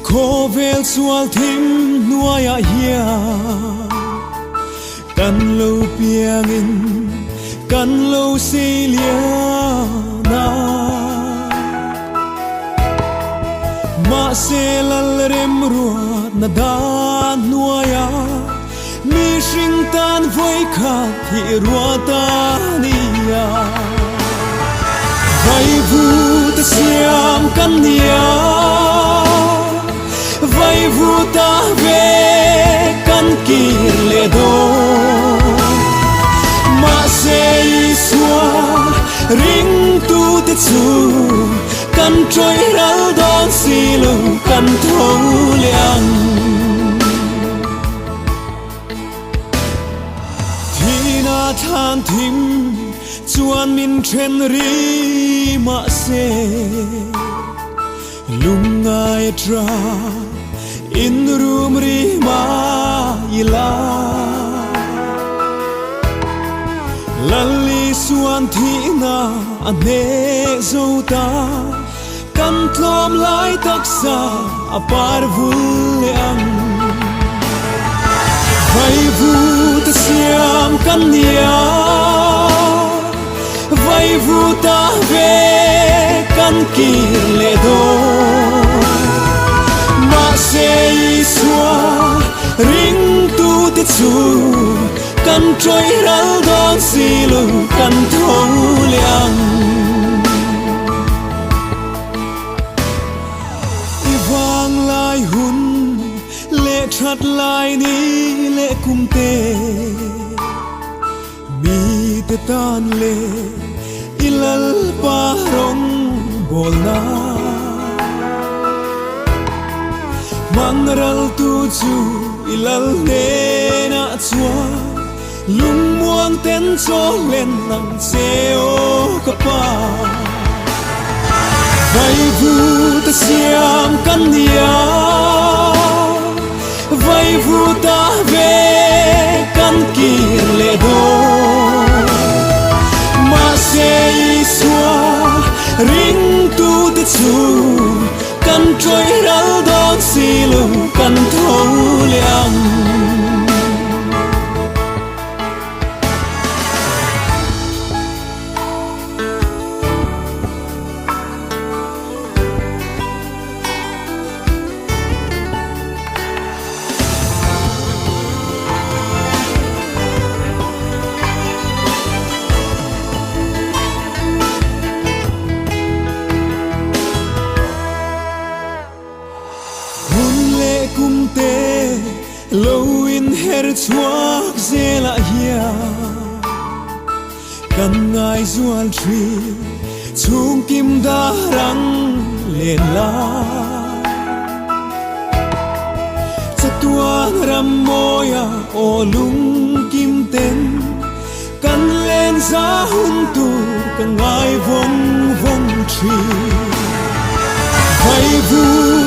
Khô vel xual thím nuôi à hia căn lâu piang in căn lâu si lia na ma se lal rem ruat na da nuôi à mi sinh tan voi khát thì ruata nia vai vu ta siam kan nia vai vu ta về căn kir le do ma se xua ring tu te chu căn trôi rau đón xì lung căn thâu liang thì na than thím chuan min chen ri ma se lung ai tra in room ri ma ila lali suan thi na ane zota kan tlom lai taksa apar vuliang vai vu ta siam kan nia vai vu ta ve kan kir le do se xua ring tu te chu kan trôi rau đón xì lung kan thâu liang i vang lai hun lệ thắt lai ni lệ kum te mi te tan le ilal pa rong bol na manral tu chu ilal ne na chua lung muang ten cho lên nang seo kapa vai vu ta siam kan nia vai vu ta ve kan kir le do ma se xua ring tu te chu căn trôi rau đón xì lung căn thâu liang kum te lâu in her chuak zela hia kan ngai zual tri chung kim da rang len la chatuan ram moya o lung kim ten kan len za hun tu kan ngai vong vong tri vai vu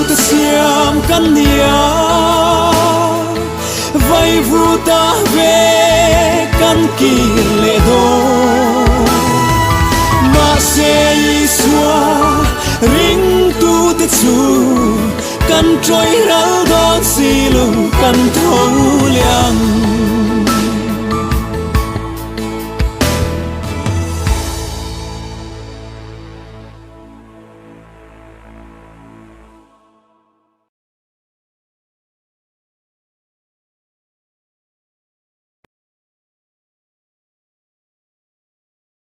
ta siam kan nia vai vu ta ve kan kir le do ma se xua ring tu te chu kan trôi rau đón xì lung kan thâu liang